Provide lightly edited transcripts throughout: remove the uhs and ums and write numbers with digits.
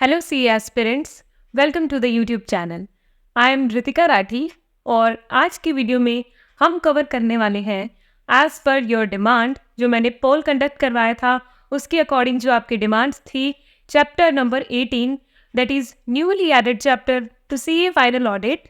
Hello C aspirants, welcome to the YouTube channel. I am Ritika Rathi और आज की video में हम कवर करने वाले हैं एज पर योर डिमांड। जो मैंने पोल कंडक्ट करवाया था उसके अकॉर्डिंग जो आपकी डिमांड्स थी, chapter number 18 that is newly added chapter to CA final audit,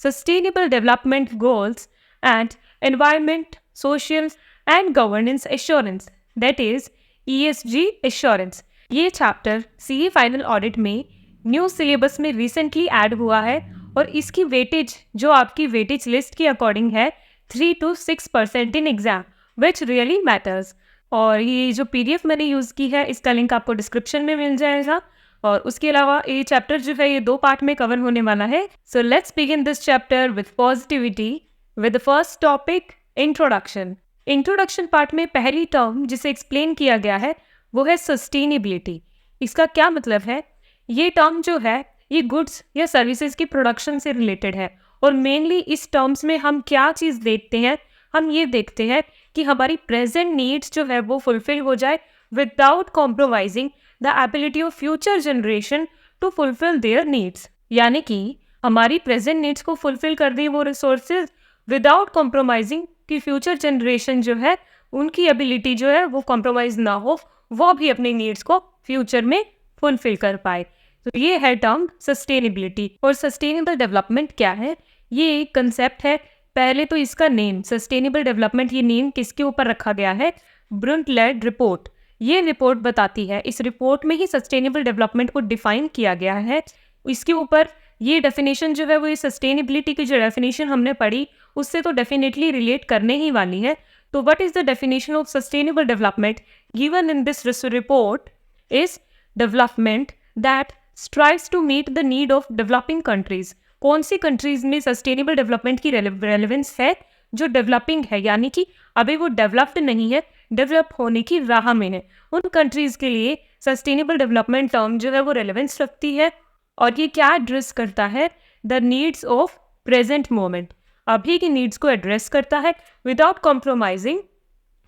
sustainable development goals and environment, social and governance assurance, that is ESG assurance. ये chapter CA final audit में new syllabus में recently add हुआ है और इसकी weightage जो आपकी weightage list के अकॉर्डिंग है 3 to 6% in exam, which really matters. और ये जो PDF मैंने यूज़ की है इसका लिंक आपको डिस्क्रिप्शन में मिल जाएगा। और उसके अलावा ये चैप्टर जो है ये 2 पार्ट में कवर होने वाला है। So let's begin this chapter with positivity with the first topic, introduction. Introduction part में पहली टर्म जिसे एक्सप्लेन किया गया है वो है सस्टेनेबिलिटी। इसका क्या मतलब है? ये टर्म जो है ये गुड्स या सर्विसेज की प्रोडक्शन से रिलेटेड है और मेनली इस टर्म्स में हम क्या चीज़ देखते हैं, हम ये देखते हैं कि हमारी प्रेजेंट नीड्स जो है वो फुलफिल हो जाए without compromising the ability of future generation to fulfil their needs. यानी कि हमारी प्रेजेंट नीड्स को फुलफिल कर दें वो रिसोर्सेज विदाउट कॉम्प्रोमाइजिंग कि फ्यूचर जनरेशन जो है उनकी एबिलिटी जो है वो कॉम्प्रोमाइज ना हो, वो भी अपनी नीड्स को फ्यूचर में फुलफिल कर पाए। तो ये है टर्म सस्टेनेबिलिटी। और सस्टेनेबल डेवलपमेंट क्या है? ये एक कंसेप्ट है। पहले तो इसका नेम सस्टेनेबल डेवलपमेंट, ये नेम किसके ऊपर रखा गया है? ब्रुंटलैंड रिपोर्ट। ये रिपोर्ट बताती है, इस रिपोर्ट में ही सस्टेनेबल डेवलपमेंट को डिफाइन किया गया है। इसके ऊपर ये डेफिनेशन जो है वो ये सस्टेनेबिलिटी की जो डेफिनेशन हमने पढ़ी उससे तो डेफिनेटली रिलेट करने ही वाली है। तो what is the definition of sustainable development given in this report is development that strives to meet the need of developing countries. कौन सी कंट्रीज में सस्टेनेबल डेवलपमेंट की रेलेवेंस है? जो डेवलपिंग है, यानी कि अभी वो डेवलप्ड नहीं है, डेवलप होने की राह में है, उन कंट्रीज के लिए सस्टेनेबल डेवलपमेंट टर्म जो है वो रेलेवेंस रखती है। और ये क्या एड्रेस करता है? The needs of present moment, अभी की नीड्स को एड्रेस करता है without compromising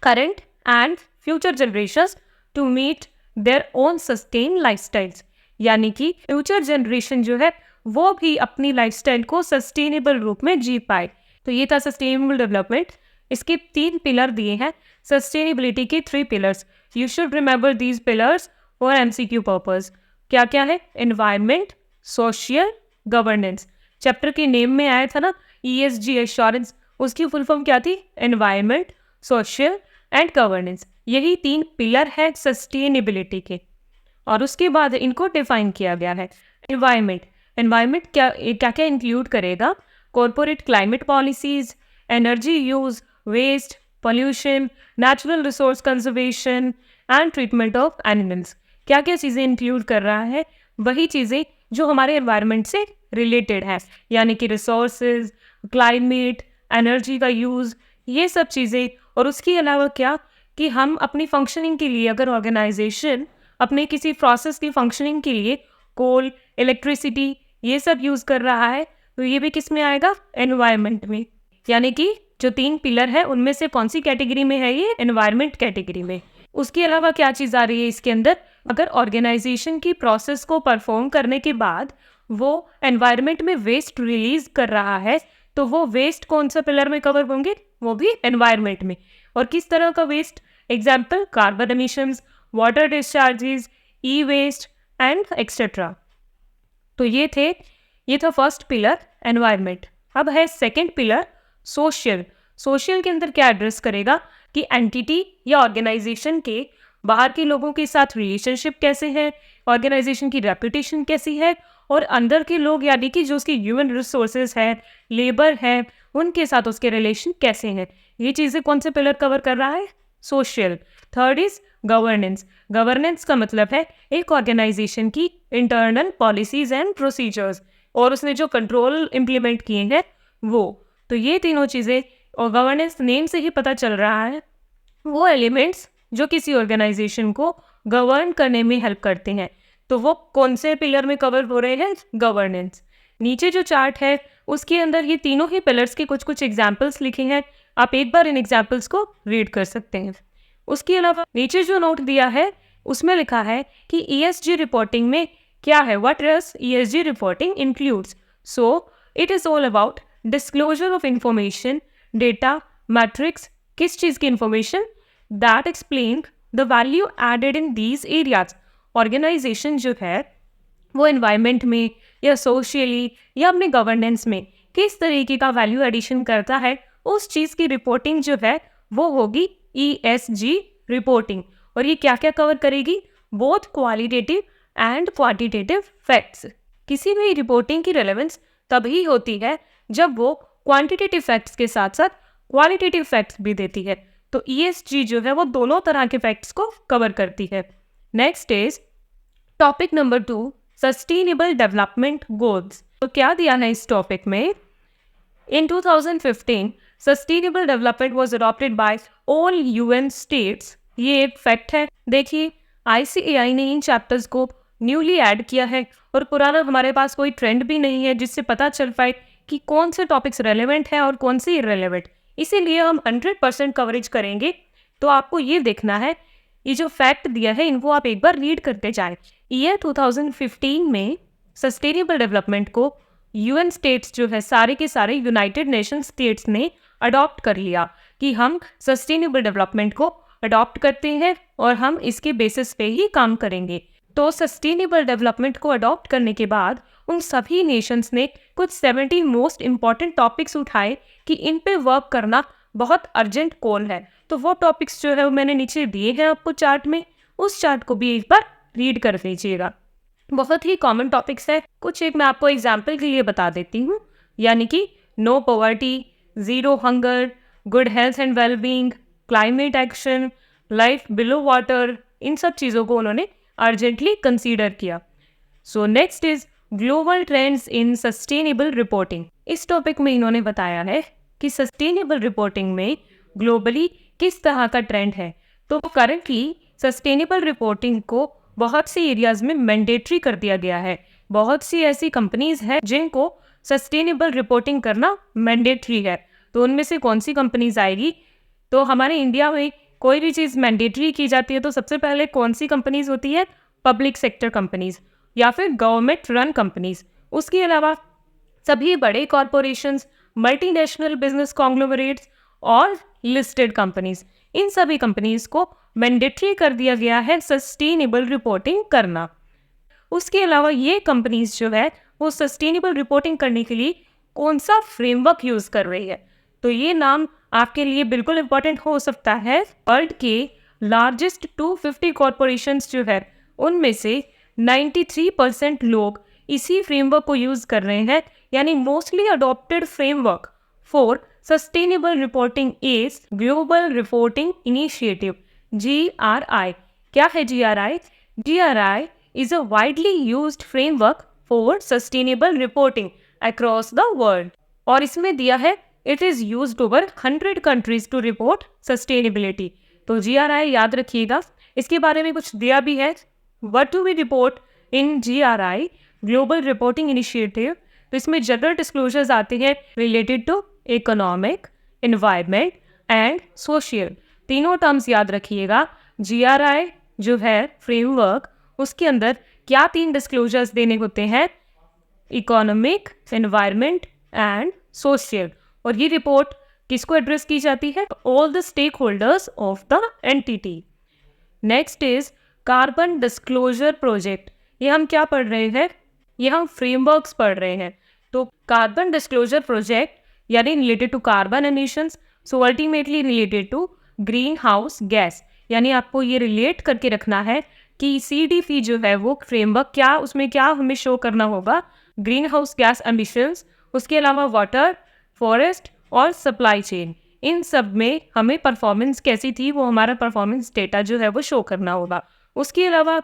current and future generations to meet their own sustain lifestyles. यानी कि फ्यूचर जनरेशन जो है वो भी अपनी लाइफस्टाइल को सस्टेनेबल रूप में जी पाए। तो ये था सस्टेनेबल डेवलपमेंट। इसके 3 पिलर दिए हैं, सस्टेनेबिलिटी के 3 pillars. You should remember these pillars for MCQ purpose. क्या क्या है? Environment, social, governance. चैप्टर के नेम में आया था ना ESG एश्योरेंस, उसकी फुल फॉर्म क्या थी? Environment, social and governance. यही 3 पिलर है सस्टेनेबिलिटी के। और उसके बाद इनको डिफाइन किया गया है। एनवायरमेंट क्या क्या इंक्लूड करेगा? Corporate climate policies, energy use, waste, pollution, natural resource conservation and treatment of animals. क्या क्या चीज़ें इंक्लूड कर रहा है? वही चीज़ें जो हमारे एनवायरनमेंट से रिलेटेड है, यानी कि रिसोर्सेज, क्लाइमेट, एनर्जी का यूज़, ये सब चीज़ें। और उसके अलावा क्या कि हम अपनी फंक्शनिंग के लिए, अगर ऑर्गेनाइजेशन अपने किसी प्रोसेस की फंक्शनिंग के लिए कोल, इलेक्ट्रिसिटी ये सब यूज़ कर रहा है तो ये भी किस में आएगा? एनवायरनमेंट में। यानी कि जो 3 पिलर है उनमें से कौन सी कैटेगरी में है? ये एनवायरनमेंट कैटेगरी में। उसके अलावा क्या चीज़ आ रही है इसके अंदर? अगर ऑर्गेनाइजेशन की प्रोसेस को परफॉर्म करने के बाद वो एनवायरनमेंट में वेस्ट रिलीज कर रहा है तो वो वेस्ट कौन सा पिलर में कवर होंगे? वो भी एनवायरनमेंट में। और किस तरह का waste? Example, carbon emissions, water discharges, e waste and etcetera. तो ये था फर्स्ट पिलर एनवायरनमेंट। अब है सेकंड पिलर सोशल। सोशल के अंदर क्या एड्रेस करेगा कि एंटिटी या ऑर्गेनाइजेशन के बाहर के लोगों के साथ रिलेशनशिप कैसे है, ऑर्गेनाइजेशन की रेपुटेशन कैसी है, और अंदर के लोग यानी कि जो उसकी ह्यूमन रिसोर्सेज है, लेबर है, उनके साथ उसके रिलेशन कैसे हैं। ये चीज़ें कौन से पिलर कवर कर रहा है? Social. Third is governance. Governance का मतलब है एक ऑर्गेनाइजेशन की इंटरनल पॉलिसीज एंड प्रोसीजर्स और उसने जो कंट्रोल इम्प्लीमेंट किए हैं वो। तो ये तीनों चीज़ें, और गवर्नेंस नेम से ही पता चल रहा है, वो एलिमेंट्स जो किसी ऑर्गेनाइजेशन को गवर्न करने में हेल्प करते हैं। तो वो कौन से पिलर में कवर हो रहे हैं? गवर्नेंस। नीचे जो चार्ट है उसके अंदर ये तीनों ही पिलर्स के कुछ कुछ एग्जाम्पल्स लिखे हैं, आप एक बार इन एग्जाम्पल्स को रीड कर सकते हैं। उसके अलावा नीचे जो नोट दिया है उसमें लिखा है कि ESG रिपोर्टिंग में क्या है, what does ESG reporting includes? So it is all about disclosure of information, data, metrics, किस चीज़ की information, that explain the value added in these areas. Organization जो है वो एनवायरनमेंट में या सोशली या अपने गवर्नेंस में किस तरीके का वैल्यू एडिशन करता है, उस चीज़ की रिपोर्टिंग जो है वो होगी ESG रिपोर्टिंग। और ये क्या क्या कवर करेगी? Both qualitative and quantitative facts. किसी भी रिपोर्टिंग की रेलेवेंस तभी होती है जब वो क्वांटिटेटिव फैक्ट्स के साथ साथ क्वालिटेटिव फैक्ट्स भी देती है। तो ESG जो है वो दोनों तरह के फैक्ट्स को कवर करती है। Next is topic number 2, sustainable development goals. तो क्या दिया है इस टॉपिक में? In 2015, Sustainable Development was adopted by all UN states। ये एक फैक्ट है। देखिए, ICAI ने इन चैप्टर्स को न्यूली ऐड किया है और पुराना हमारे पास कोई ट्रेंड भी नहीं है जिससे पता चल पाए कि कौन से टॉपिक्स रेलेवेंट हैं और कौन से इरेलेवेंट। इसीलिए हम 100% कवरेज करेंगे। तो आपको ये देखना है, ये जो फैक्ट दिया है इनको आप एक बार रीड करते जाएं। ईयर 2015 में सस्टेनेबल डेवलपमेंट को UN स्टेट्स जो है सारे के सारे यूनाइटेड नेशन स्टेट्स ने अडॉप्ट कर लिया कि हम सस्टेनेबल डेवलपमेंट को अडॉप्ट करते हैं और हम इसके बेसिस पे ही काम करेंगे। तो सस्टेनेबल डेवलपमेंट को अडॉप्ट करने के बाद उन सभी नेशंस ने कुछ 70 मोस्ट इंपॉर्टेंट टॉपिक्स उठाए कि इन पे वर्क करना बहुत अर्जेंट कॉल है। तो वो टॉपिक्स जो है वो मैंने नीचे दिए हैं आपको चार्ट में, उस चार्ट को भी एक बार रीड कर लीजिएगा। बहुत ही कॉमन टॉपिक्स है, कुछ एक मैं आपको एग्जाम्पल के लिए बता देती हूँ। यानी कि no poverty, zero hunger, good health and wellbeing, climate action, life below water, इन सब चीज़ों को उन्होंने अर्जेंटली कंसीडर किया। So next is global trends in sustainable reporting. इस टॉपिक में इन्होंने बताया है कि सस्टेनेबल रिपोर्टिंग में ग्लोबली किस तरह का ट्रेंड है। तो करेंटली सस्टेनेबल रिपोर्टिंग को बहुत सी एरियाज में मैंडेटरी कर दिया गया है। बहुत सी ऐसी कंपनीज हैं जिनको सस्टेनेबल रिपोर्टिंग करना मैंडेटरी है। तो उनमें से कौन सी कंपनीज आएगी? तो हमारे इंडिया में कोई भी चीज़ मैंडेटरी की जाती है तो सबसे पहले कौन सी कंपनीज होती है? पब्लिक सेक्टर कंपनीज या फिर गवर्नमेंट रन कंपनीज। उसके अलावा सभी बड़े कॉरपोरेशंस, मल्टीनेशनल बिजनेस कॉन्ग्लोमरेट्स और लिस्टेड कंपनीज, इन सभी कंपनीज को मैंडेटरी कर दिया गया है सस्टेनेबल रिपोर्टिंग करना। उसके अलावा ये कंपनीज जो है वो सस्टेनेबल रिपोर्टिंग करने के लिए कौन सा फ्रेमवर्क यूज़ कर रही है? तो ये नाम आपके लिए बिल्कुल इम्पोर्टेंट हो सकता है। वर्ल्ड के लार्जेस्ट 250 कॉरपोरेशंस जो है उनमें से 93% लोग इसी फ्रेमवर्क को यूज़ कर रहे हैं। यानी mostly adopted framework for sustainable reporting is global reporting initiative, GRI। क्या है GRI? GRI is a widely used framework for sustainable reporting across the world। और इसमें दिया है it is used over 100 countries to report sustainability। तो GRI याद रखिएगा। इसके बारे में कुछ दिया भी है, what do we report in GRI global reporting initiative. तो इसमें जनरल डिस्क्लोजर्स आते हैं related to economic, environment and social. तीनों टर्म्स याद रखिएगा। GRI जो है फ्रेमवर्क, उसके अंदर क्या 3 डिस्क्लोजर्स देने होते हैं? Economic, environment and social. और ये रिपोर्ट किसको एड्रेस की जाती है? All the stakeholders of the entity. Next is carbon disclosure project. ये हम क्या पढ़ रहे हैं? ये हम फ्रेमवर्क्स पढ़ रहे हैं। तो कार्बन डिस्क्लोजर प्रोजेक्ट यानी related to carbon emissions, so ultimately related to greenhouse gas. यानी आपको ये रिलेट करके रखना है कि CDP जो है वो फ्रेमवर्क क्या, उसमें क्या हमें शो करना होगा? ग्रीन हाउस गैस एमिशंस, उसके अलावा वाटर, फॉरेस्ट और सप्लाई चेन, इन सब में हमें परफॉर्मेंस कैसी थी वो हमारा परफॉर्मेंस डेटा जो है वो शो करना होगा। उसके अलावा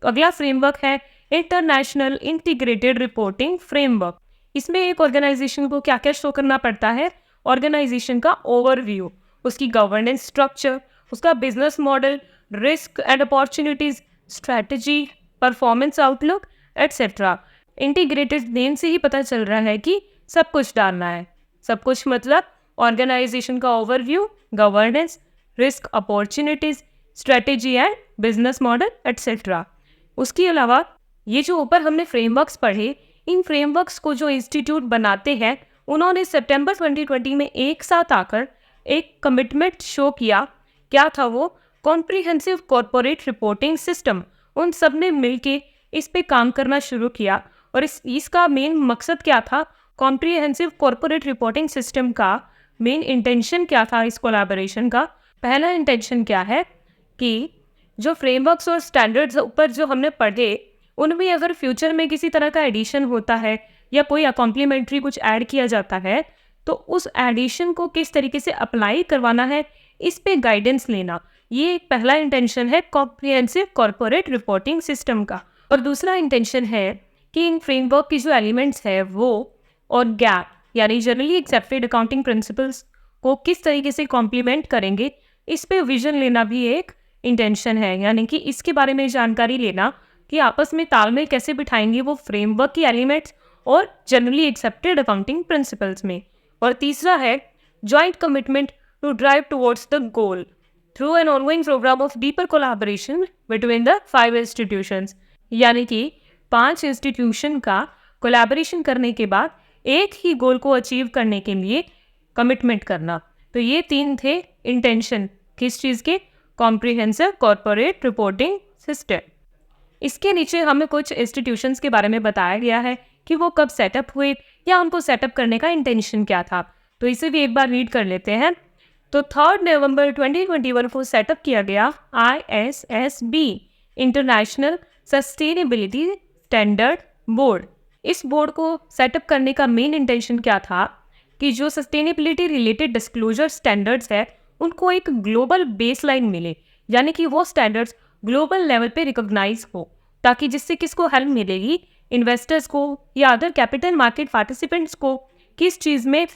अगला फ्रेमवर्क है इंटरनेशनल इंटीग्रेटेड रिपोर्टिंग फ्रेमवर्क। इसमें एक ऑर्गेनाइजेशन को क्या क्या शो करना पड़ता है? ऑर्गेनाइजेशन का ओवरव्यू, उसकी गवर्नेंस स्ट्रक्चर, उसका business model, risk and opportunities, strategy, performance outlook etcetera. Integrated name से ही पता चल रहा है कि सब कुछ डालना है। सब कुछ मतलब ऑर्गेनाइजेशन का overview, governance, risk, opportunities, strategy and business model etcetera. उसके अलावा ये जो ऊपर हमने फ्रेमवर्क्स पढ़े, इन फ्रेमवर्क्स को जो इंस्टीट्यूट बनाते हैं, उन्होंने सितंबर 2020 में एक साथ आकर एक कमिटमेंट शो किया। क्या था वो? Comprehensive corporate reporting system. उन सब ने मिलके इस पे काम करना शुरू किया और इसका मेन मकसद क्या था? कॉम्प्रिहेंसिव कॉरपोरेट रिपोर्टिंग सिस्टम का मेन इंटेंशन क्या था इस कोलैबोरेशन का? पहला इंटेंशन क्या है कि जो फ्रेमवर्क्स और स्टैंडर्ड्स ऊपर जो हमने पढ़े, उनमें अगर फ्यूचर में किसी तरह का एडिशन होता है या कोई कॉम्प्लीमेंट्री कुछ ऐड किया जाता है, तो उस एडिशन को किस तरीके से अप्लाई करवाना है, इस पे गाइडेंस लेना। ये एक पहला इंटेंशन है कॉम्प्रिहेंसिव कॉरपोरेट रिपोर्टिंग सिस्टम का। और दूसरा इंटेंशन है कि इन फ्रेमवर्क की जो एलिमेंट्स है वो और गैप यानी जनरली एक्सेप्टेड अकाउंटिंग प्रिंसिपल्स को किस तरीके से कॉम्प्लीमेंट करेंगे, इस पे विजन लेना भी एक इंटेंशन है। यानी कि इसके बारे में जानकारी लेना कि आपस में तालमेल कैसे बिठाएंगे वो फ्रेमवर्क की एलिमेंट्स और जनरली एक्सेप्टेड अकाउंटिंग प्रिंसिपल्स में। और तीसरा है joint commitment to drive towards the goal through an ongoing programme of deeper collaboration between the 5 institutions. यानी कि 5 इंस्टीट्यूशन का कोलैबोरेशन करने के बाद एक ही गोल को अचीव करने के लिए कमिटमेंट करना। तो ये 3 थे इंटेंशन किस चीज़ के? Comprehensive corporate reporting system. इसके नीचे हमें कुछ इंस्टीट्यूशंस के बारे में बताया गया है कि वो कब सेटअप हुए या उनको सेटअप करने का इंटेंशन क्या था। तो इसे भी एक बार रीड कर लेते हैं। तो 3 नवंबर 2021 को सेटअप किया गया ISSB international sustainability standard board. इस बोर्ड को सेटअप करने का मेन इंटेंशन क्या था कि जो सस्टेनेबिलिटी रिलेटेड डिस्क्लोजर स्टैंडर्ड्स है उनको एक ग्लोबल बेसलाइन मिले, यानी कि वो स्टैंडर्ड्स ग्लोबल लेवल पे रिकॉग्नाइज हो, ताकि जिससे किसको हेल्प मिलेगी? इन्वेस्टर्स को या अदर कैपिटल मार्केट पार्टिसिपेंट्स को किस चीज़ में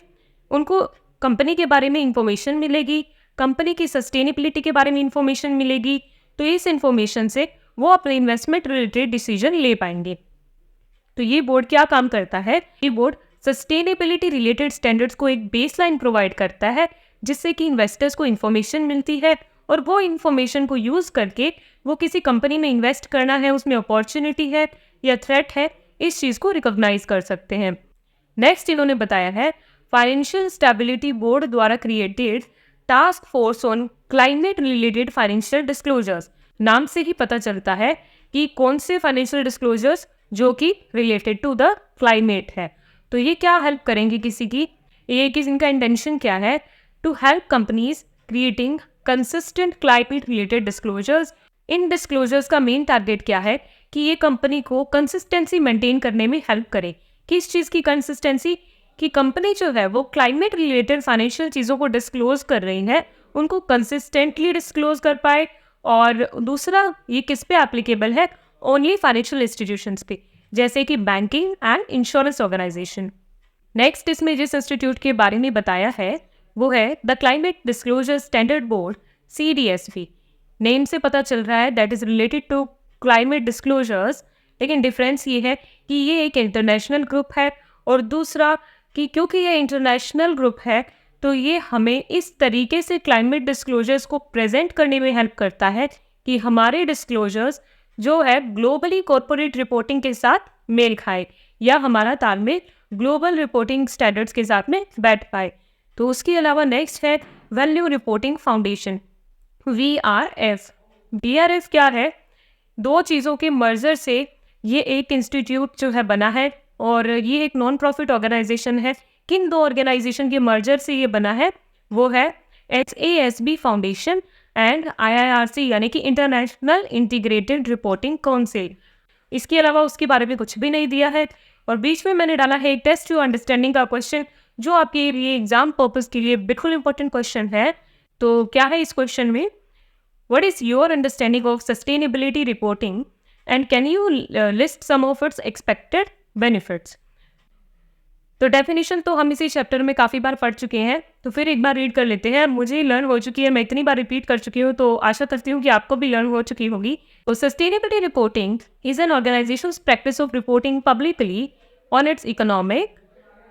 उनको कंपनी के बारे में इंफॉर्मेशन मिलेगी, कंपनी की सस्टेनेबिलिटी के बारे में इंफॉर्मेशन मिलेगी। तो इस इंफॉर्मेशन से वो अपने इन्वेस्टमेंट रिलेटेड डिसीजन ले पाएंगे। तो ये बोर्ड क्या काम करता है? ये बोर्ड सस्टेनेबिलिटी रिलेटेड स्टैंडर्ड्स को एक बेसलाइन प्रोवाइड करता है, जिससे कि इन्वेस्टर्स को इन्फॉर्मेशन मिलती है और वो इन्फॉर्मेशन को यूज़ करके वो किसी कंपनी में इन्वेस्ट करना है, उसमें अपॉर्चुनिटी है या थ्रेट है, इस चीज़ को रिकॉग्नाइज कर सकते हैं। नेक्स्ट इन्होंने बताया है फाइनेंशियल स्टेबिलिटी बोर्ड द्वारा created task force on climate related financial disclosures. नाम से ही पता चलता है कि कौन से फाइनेंशियल डिस्क्लोजर्स जो कि रिलेटेड टू द क्लाइमेट है। तो ये क्या हेल्प करेंगे किसी की? ये किसी इनका इंटेंशन क्या है? To help companies creating consistent climate related disclosures. इन डिस्क्लोजर्स का मेन टारगेट क्या है कि ये कंपनी को कंसिस्टेंसी मेंटेन करने में हेल्प करे। किस चीज़ की कंसिस्टेंसी? कि कंपनी जो है वो क्लाइमेट रिलेटेड फाइनेंशियल चीज़ों को डिस्क्लोज कर रही है, उनको कंसिस्टेंटली डिस्क्लोज कर पाए। और दूसरा ये किस पे एप्लीकेबल है? ओनली फाइनेंशियल इंस्टीट्यूशंस पे, जैसे कि banking and insurance organization. Next इसमें जिस इंस्टीट्यूट के बारे में बताया है वो है the climate disclosure standard board CDSB। Name से पता चल रहा है that is related to climate disclosures, लेकिन डिफरेंस ये है कि ये एक इंटरनेशनल ग्रुप है और दूसरा कि क्योंकि ये इंटरनेशनल ग्रुप है तो ये हमें इस तरीके से क्लाइमेट डिस्क्लोजर्स को प्रेजेंट करने में हेल्प करता है कि हमारे डिस्क्लोजर्स जो है ग्लोबली कॉर्पोरेट रिपोर्टिंग के साथ मेल खाए या हमारा तालमेल ग्लोबल रिपोर्टिंग स्टैंडर्ड्स के साथ में बैठ पाए। तो उसके अलावा नेक्स्ट है value reporting foundation VRF। VRF क्या है? 2 चीज़ों के मर्जर से ये एक इंस्टीट्यूट जो है बना है और ये एक नॉन प्रॉफिट ऑर्गेनाइजेशन है। किन 2 ऑर्गेनाइजेशन के मर्जर से ये बना है? वो है HASB फाउंडेशन एंड IIRC यानी कि इंटरनेशनल इंटीग्रेटेड रिपोर्टिंग काउंसिल। इसके अलावा उसके बारे में कुछ भी नहीं दिया है। और बीच में मैंने डाला है एक टेस्ट टू अंडरस्टैंडिंग का क्वेश्चन, जो आपके लिए एग्जाम पर्पस के लिए बिल्कुल इंपॉर्टेंट क्वेश्चन है। तो क्या है इस क्वेश्चन में? What is your understanding of sustainability reporting and can you list some of its expected benefits. तो डेफिनेशन तो हम इसी चैप्टर में काफ़ी बार पढ़ चुके हैं, तो फिर एक बार रीड कर लेते हैं। मुझे लर्न हो चुकी है, मैं इतनी बार रिपीट कर चुकी हूँ, तो आशा करती हूँ कि आपको भी लर्न हो चुकी होगी। तो sustainability reporting is an organisation's practice of reporting publicly on its economic,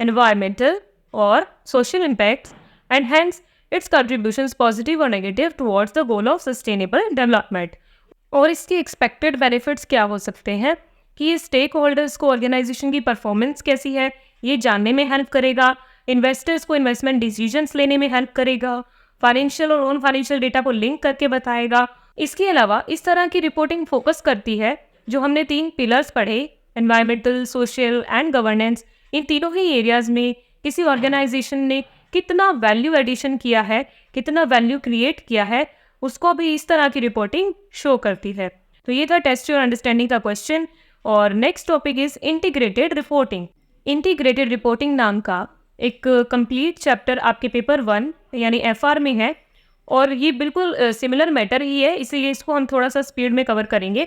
environmental और social impacts and hence its contributions positive और negative towards the goal of sustainable development. और इसके एक्सपेक्टेड बेनिफिट्स क्या हो सकते हैं? कि ये स्टेक होल्डर्स को ऑर्गेनाइजेशन की परफॉर्मेंस कैसी है ये जानने में हेल्प करेगा, इन्वेस्टर्स को इन्वेस्टमेंट डिसीजंस लेने में हेल्प करेगा, फाइनेंशियल और नॉन फाइनेंशियल डेटा को लिंक करके बताएगा। इसके अलावा इस तरह की रिपोर्टिंग फोकस करती है जो हमने 3 पिलर्स पढ़े, एनवायरमेंटल, सोशल एंड गवर्नेंस, इन तीनों ही एरियाज में किसी ऑर्गेनाइजेशन ने कितना वैल्यू एडिशन किया है, कितना वैल्यू क्रिएट किया है, उसको भी इस तरह की रिपोर्टिंग शो करती है। तो ये था टेस्ट योर अंडरस्टैंडिंग का क्वेश्चन। और next topic is integrated reporting. Integrated reporting नाम का एक कंप्लीट चैप्टर आपके पेपर 1 यानी FR में है और ये बिल्कुल सिमिलर मैटर ही है, इसलिए इसको हम थोड़ा सा स्पीड में कवर करेंगे।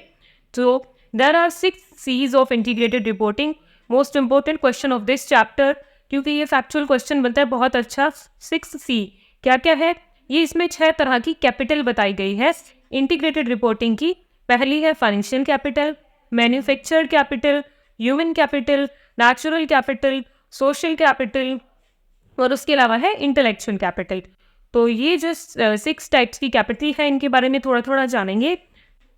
तो there are 6 C's of integrated reporting. Most important question of this chapter, क्योंकि ये फैक्चुअल क्वेश्चन बनता है बहुत अच्छा। 6C क्या क्या है? ये इसमें 6 तरह की कैपिटल बताई गई है इंटीग्रेटेड रिपोर्टिंग की। पहली है financial capital, manufactured capital, human capital, natural capital, social capital और उसके अलावा है इंटेलेक्चुअल कैपिटल। तो ये जो 6 टाइप्स की कैपिटल है इनके बारे में थोड़ा थोड़ा जानेंगे।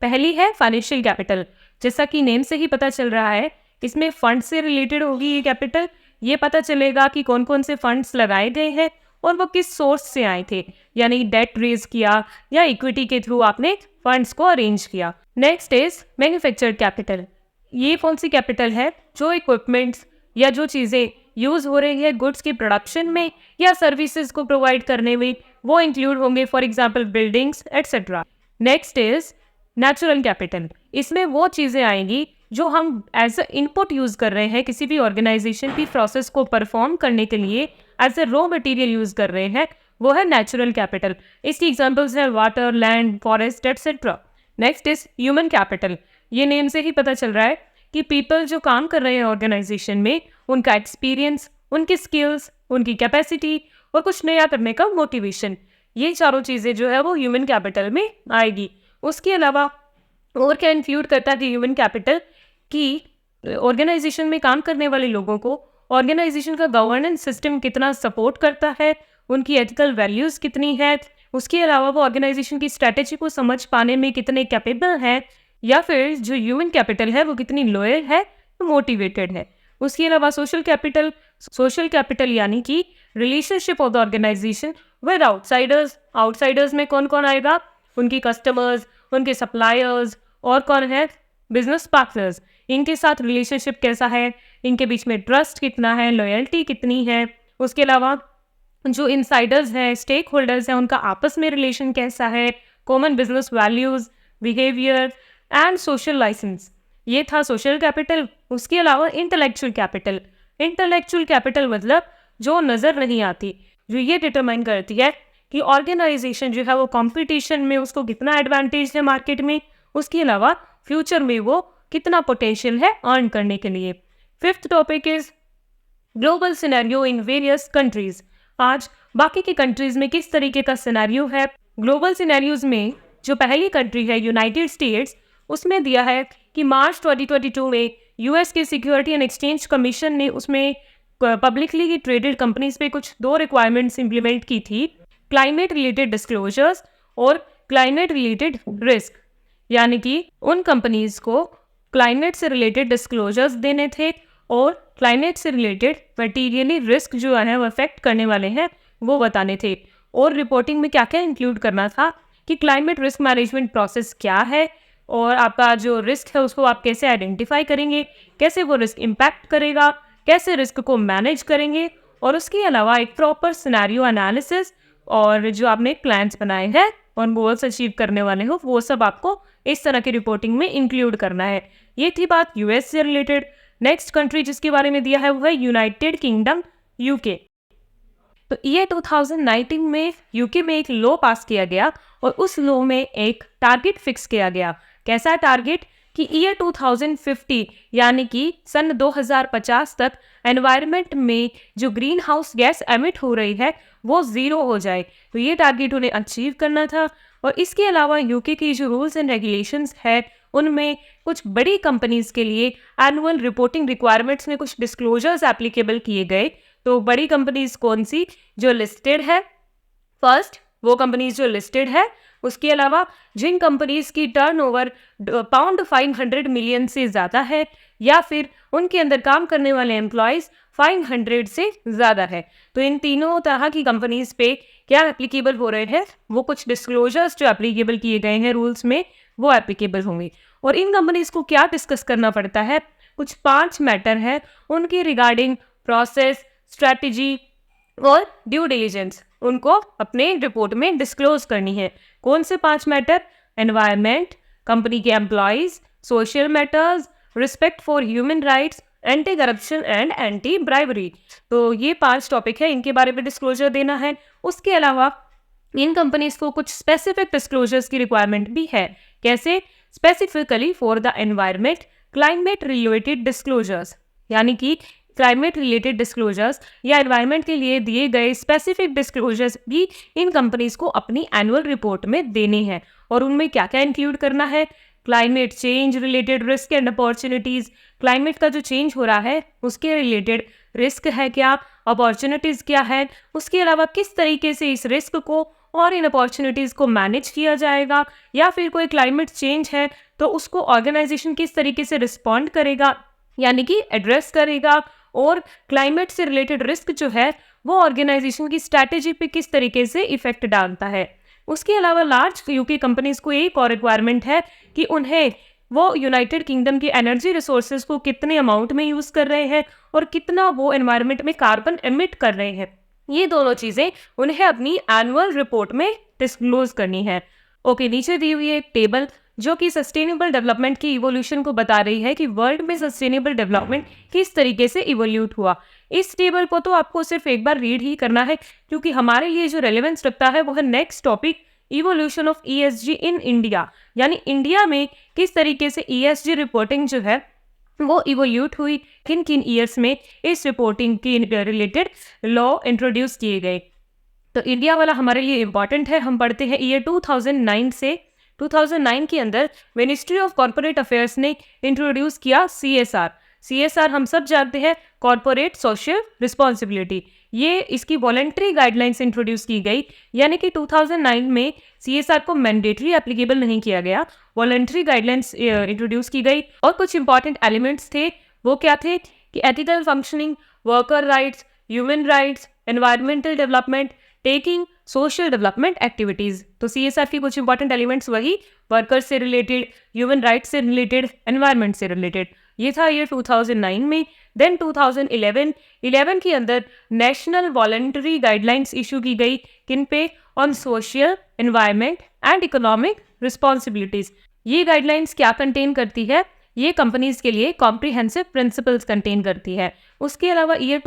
पहली है फाइनेंशियल कैपिटल। जैसा कि नेम से ही पता चल रहा है, इसमें फंड से रिलेटेड होगी ये कैपिटल। ये पता चलेगा कि कौन कौन से फंड्स लगाए गए हैं और वो किस सोर्स से आए थे, यानी डेट रेज किया या इक्विटी के थ्रू आपने फंड्स को अरेंज किया। Next is manufactured capital. ये कौन सी कैपिटल है? जो इक्विपमेंट्स या जो चीज़ें यूज़ हो रही है गुड्स की प्रोडक्शन में या सर्विसेज को प्रोवाइड करने में, वो इंक्लूड होंगे, for example buildings etcetera. Next is natural capital. इसमें वो चीज़ें आएंगी जो हम एज अ इनपुट यूज़ कर रहे हैं किसी भी ऑर्गेनाइजेशन की प्रोसेस को परफॉर्म करने के लिए, as a raw material use कर रहे हैं, वो है नेचुरल कैपिटल। इसकी एग्जांपल्स है water, land, forest etcetera. Next is human capital. ये नेम से ही पता चल रहा है कि पीपल जो काम कर रहे हैं ऑर्गेनाइजेशन में, उनका एक्सपीरियंस, उनकी स्किल्स, उनकी कैपेसिटी और कुछ नया करने का मोटिवेशन, ये चारों चीज़ें जो है वो ह्यूमन कैपिटल में आएगी। उसके अलावा और क्या इंक्लूड करता है ह्यूमन कैपिटल कि ऑर्गेनाइजेशन में काम करने वाले लोगों को ऑर्गेनाइजेशन का गवर्नेंस सिस्टम कितना सपोर्ट करता है, उनकी एथिकल वैल्यूज़ कितनी है, उसके अलावा वो ऑर्गेनाइजेशन की स्ट्रैटेजी को समझ पाने में कितने कैपेबल हैं, या फिर जो ह्यूमन कैपिटल है वो कितनी लॉयल है, मोटिवेटेड है। उसके अलावा सोशल कैपिटल यानी कि relationship of the organization with outsiders. Outsiders में कौन कौन आएगा? उनकी कस्टमर्स, उनके सप्लायर्स और कौन है? Business partners. इनके साथ रिलेशनशिप कैसा है, इनके बीच में ट्रस्ट कितना है, लॉयल्टी कितनी है। उसके अलावा जो इनसाइडर्स हैं, स्टेक होल्डर्स हैं, उनका आपस में रिलेशन कैसा है, common business values, behaviour and social licence. ये था सोशल कैपिटल। उसके अलावा इंटेलेक्चुअल कैपिटल मतलब जो नज़र नहीं आती, जो ये डिटरमाइन करती है कि ऑर्गेनाइजेशन जो है वो कंपटीशन में उसको कितना एडवांटेज है मार्केट में, उसके अलावा फ्यूचर में वो कितना पोटेंशियल है अर्न करने के लिए। 5th topic is global scenario in various countries. आज बाकी की कंट्रीज में किस तरीके का सिनेरियो है। ग्लोबल सिनेरियोज में जो पहली कंट्री है यूनाइटेड स्टेट्स, उसमें दिया है कि मार्च 2022 में यूएस के सिक्योरिटी एंड एक्सचेंज कमीशन ने उसमें पब्लिकली ट्रेडेड कंपनीज पे कुछ 2 रिक्वायरमेंट्स इंप्लीमेंट की थी, क्लाइमेट रिलेटेड डिस्क्लोजर्स और क्लाइमेट रिलेटेड रिस्क। यानी कि उन कंपनीज को क्लाइमेट से रिलेटेड डिस्क्लोजर्स देने थे और क्लाइमेट से रिलेटेड मटीरियली रिस्क जो है वो अफेक्ट करने वाले हैं वो बताने थे। और रिपोर्टिंग में क्या क्या इंक्लूड करना था कि क्लाइमेट रिस्क मैनेजमेंट प्रोसेस क्या है और आपका जो रिस्क है उसको आप कैसे आइडेंटिफाई करेंगे, कैसे वो रिस्क इम्पैक्ट करेगा, कैसे रिस्क को मैनेज करेंगे, और उसके अलावा एक प्रॉपर सिनेरियो एनालिसिस और जो आपने प्लान्स बनाए हैं और गोल्स अचीव करने वाले हो वो सब आपको इस तरह की रिपोर्टिंग में इंक्लूड करना है। ये थी बात यूएस से रिलेटेड। नेक्स्ट कंट्री जिसके बारे में दिया है वो है यूनाइटेड किंगडम, यूके। तो ये 2019 में यूके में एक लॉ पास किया गया और उस लॉ में एक टारगेट फिक्स किया गया। कैसा टारगेट कि ईयर 2050 यानी कि सन 2050 तक एनवायरनमेंट में जो ग्रीन हाउस गैस एमिट हो रही है वो 0 हो जाए। तो ये टारगेट उन्हें अचीव करना था। और इसके अलावा यूके की जो रूल्स एंड रेगुलेशंस है उनमें कुछ बड़ी कंपनीज के लिए एनुअल रिपोर्टिंग रिक्वायरमेंट्स में कुछ डिस्क्लोजर्स एप्लीकेबल किए गए। तो बड़ी कंपनीज कौन सी? जो लिस्टेड है। फर्स्ट वो कंपनीज जो लिस्टेड है उसके अलावा जिन कंपनीज की टर्नओवर पाउंड 500 मिलियन से ज़्यादा है या फिर उनके अंदर काम करने वाले एम्प्लॉयज़ 500 से ज़्यादा है, तो इन तीनों तरह की कंपनीज पे क्या एप्लीकेबल हो रहे हैं, वो कुछ डिस्क्लोजर्स जो एप्लीकेबल किए गए हैं रूल्स में वो एप्लीकेबल होंगे। और इन कंपनीज को क्या डिस्कस करना पड़ता है, कुछ 5 मैटर है उनके रिगार्डिंग प्रोसेस, स्ट्रैटेजी और ड्यू डिलिजेंस, उनको अपने रिपोर्ट में डिस्क्लोज करनी है। कौन से 5 मैटर? एनवायरनमेंट, कंपनी के employees, social matters, respect for human rights, anti corruption and anti bribery. तो ये 5 टॉपिक है, इनके बारे में डिस्क्लोजर देना है। उसके अलावा इन कंपनीज को कुछ स्पेसिफिक डिस्क्लोजर्स की रिक्वायरमेंट भी है। कैसे? Specifically for the environment, climate related disclosures, यानी कि क्लाइमेट रिलेटेड डिस्क्लोजर्स या एनवायरनमेंट के लिए दिए गए स्पेसिफिक डिस्क्लोजर्स भी इन कंपनीज को अपनी एनुअल रिपोर्ट में देने हैं। और उनमें क्या क्या इंक्लूड करना है? Climate change related risk and opportunities, climate का जो चेंज हो रहा है उसके रिलेटेड रिस्क है क्या, अपॉर्चुनिटीज़ क्या है, उसके अलावा किस तरीके से इस रिस्क को और इन अपॉर्चुनिटीज़ को मैनेज किया जाएगा, या फिर कोई क्लाइमेट चेंज है तो उसको ऑर्गेनाइजेशन किस तरीके से रिस्पॉन्ड करेगा, यानी कि एड्रेस करेगा, और क्लाइमेट से रिलेटेड रिस्क जो है वो ऑर्गेनाइजेशन की स्ट्रैटेजी पे किस तरीके से इफेक्ट डालता है। उसके अलावा लार्ज यूके कंपनीज को एक और रिक्वायरमेंट है कि उन्हें वो यूनाइटेड किंगडम की एनर्जी रिसोर्सेज को कितने अमाउंट में यूज़ कर रहे हैं और कितना वो एनवायरनमेंट में कार्बन एमिट कर रहे हैं। ये दोनों चीज़ें उन्हें अपनी एनुअल रिपोर्ट में डिस्क्लोज करनी है। ओके, नीचे दी हुई एक टेबल जो कि सस्टेनेबल डेवलपमेंट की इवोल्यूशन को बता रही है कि वर्ल्ड में सस्टेनेबल डेवलपमेंट किस तरीके से इवोल्यूट हुआ। इस टेबल को तो आपको सिर्फ एक बार रीड ही करना है, क्योंकि हमारे लिए जो रेलेवेंस रखता है वो है next topic, evolution of ESG in India, यानी इंडिया में किस तरीके से ESG रिपोर्टिंग जो है वो इवोल्यूट हुई, किन किन ईयर्स में इस रिपोर्टिंग के रिलेटेड लॉ इंट्रोड्यूस किए गए। तो इंडिया वाला हमारे लिए इंपॉर्टेंट है। हम पढ़ते हैं ईयर 2009 से 2009 के अंदर मिनिस्ट्री ऑफ कॉर्पोरेट अफेयर्स ने इंट्रोड्यूस किया CSR हम सब जानते हैं, कॉर्पोरेट सोशल रिस्पॉन्सिबिलिटी। ये इसकी वॉलंटरी गाइडलाइंस इंट्रोड्यूस की गई, यानी कि 2009 में CSR को मैंडेटरी एप्लीकेबल नहीं किया गया, वॉलंटरी गाइडलाइंस इंट्रोड्यूस की गई। और कुछ इंपॉर्टेंट एलिमेंट्स थे, वो क्या थे कि ethical functioning, worker rights, human rights, environmental development, taking social development activities. तो CSR की कुछ इंपॉर्टेंट एलिमेंट्स वही वर्कर्स से रिलेटेड, ह्यूमन राइट्स से रिलेटेड, एनवायरनमेंट से रिलेटेड। ये था ईयर 2009 में। देन 2011 के अंदर नेशनल वॉलंटरी गाइडलाइंस इशू की गई, किन पे? On social, environment and economic responsibilities. ये गाइडलाइंस क्या कंटेन करती है? ये कंपनीज के लिए कॉम्प्रिहेंसिव प्रिंसिपल्स कंटेन करती है। उसके अलावा ईयर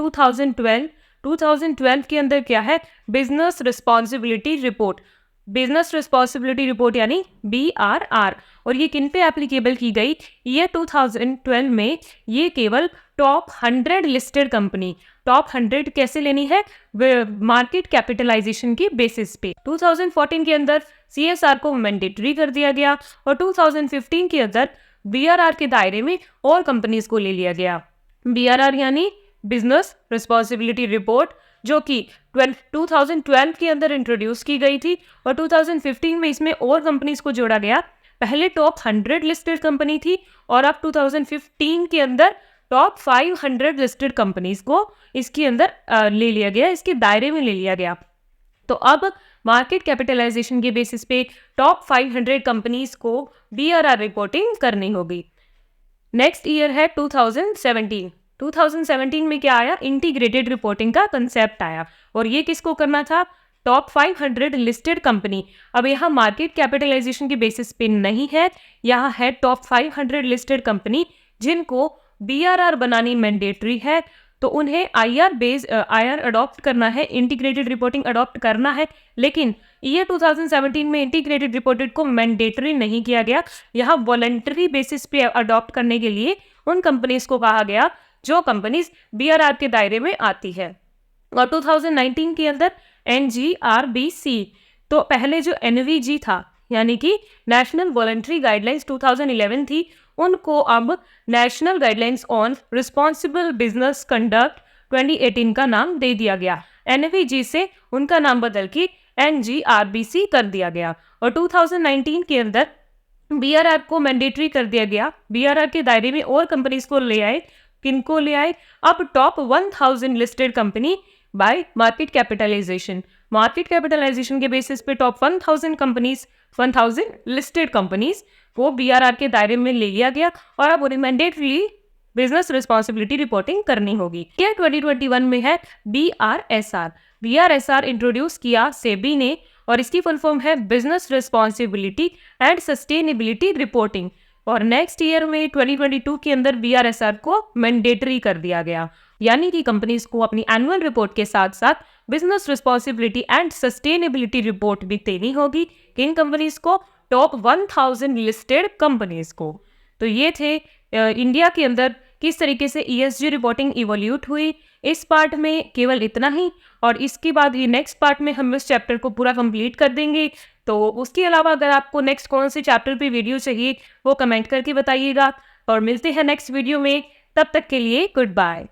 2012 के अंदर क्या है? Business responsibility report, business responsibility report यानी BRR। और ये किन पे एप्लीकेबल की गई? ईयर 2012 में ये केवल टॉप 100 लिस्टेड कंपनी, टॉप 100 कैसे लेनी है? मार्केट कैपिटलाइजेशन की बेसिस पे। 2014 के अंदर CSR को मैंडेटरी कर दिया गया और 2015 के अंदर BRR के दायरे में और कंपनीज को ले लिया गया। BRR यानी बिजनेस रिस्पॉन्सिबिलिटी रिपोर्ट, जो कि 2012 के अंदर इंट्रोड्यूस की गई थी और 2015 में इसमें और कंपनीज को जोड़ा गया। पहले टॉप 100 लिस्टेड कंपनी थी और अब 2015 के अंदर टॉप 500 लिस्टेड कंपनीज को इसके अंदर ले लिया गया, इसके दायरे में ले लिया गया। तो अब मार्केट कैपिटलाइजेशन के बेसिस पे टॉप 500 कंपनीज को BRR रिपोर्टिंग करनी होगी। नेक्स्ट ईयर है 2017। 2017 में क्या आया? इंटीग्रेटेड रिपोर्टिंग का कंसेप्ट आया, और ये किसको करना था? Top 500 listed company. अब यहाँ मार्केट कैपिटलाइजेशन के बेसिस पे नहीं है, यहाँ है टॉप 500 लिस्टेड कंपनी जिनको BRR बनानी मैंडेटरी है, तो उन्हें IR अडॉप्ट करना है, इंटीग्रेटेड रिपोर्टिंग अडॉप्ट करना है। लेकिन ईयर 2017 में इंटीग्रेटेड रिपोर्टिंग को मैंडेटरी नहीं किया गया, यहाँ वॉलंटरी बेसिस पे अडॉप्ट करने के लिए उन कंपनीज को कहा गया जो कंपनीज BRR के दायरे में आती है। और 2019 के अंदर NGRBC, तो पहले जो NVG था यानी कि नेशनल वॉलंटरी गाइडलाइंस 2011 थी, उनको अब national guidelines on responsible business conduct 2018 का नाम दे दिया गया। NVG से उनका नाम बदल के NGRBC कर दिया गया। और 2019 के अंदर बीआरआर को मैंडेटरी कर दिया गया। बीआरआर के दायरे में और कंपनीज को ले आए। किनको ले आए? अब top 1000 listed company by market capitalization. Market capitalization के बेसिस पे टॉप 1000 कंपनीज, 1000 लिस्टेड कंपनीज को बीआरआर के दायरे में ले लिया गया और अब उन्हें मैंडेटरी बिजनेस रिस्पॉन्सिबिलिटी रिपोर्टिंग करनी होगी। क्या 2021 में है बीआरएसआर। बीआरएसआर इंट्रोड्यूस किया सेबी ने और इसकी फुल फॉर्म है business responsibility and sustainability reporting. और नेक्स्ट ईयर में 2022 के अंदर बीआरएसआर को मैंडेटरी कर दिया गया, यानी कि कंपनीज को अपनी एनुअल रिपोर्ट के साथ साथ business responsibility and sustainability report भी देनी होगी। किन कंपनीज को? टॉप 1000 लिस्टेड कंपनीज को। तो ये थे इंडिया के अंदर किस तरीके से ESG रिपोर्टिंग इवोल्यूट हुई। इस पार्ट में केवल इतना ही, और इसके बाद ये नेक्स्ट पार्ट में हम इस चैप्टर को पूरा कंप्लीट कर देंगे। तो उसके अलावा अगर आपको नेक्स्ट कौन से चैप्टर पे वीडियो चाहिए वो कमेंट करके बताइएगा, और मिलते हैं नेक्स्ट वीडियो में। तब तक के लिए गुड बाय।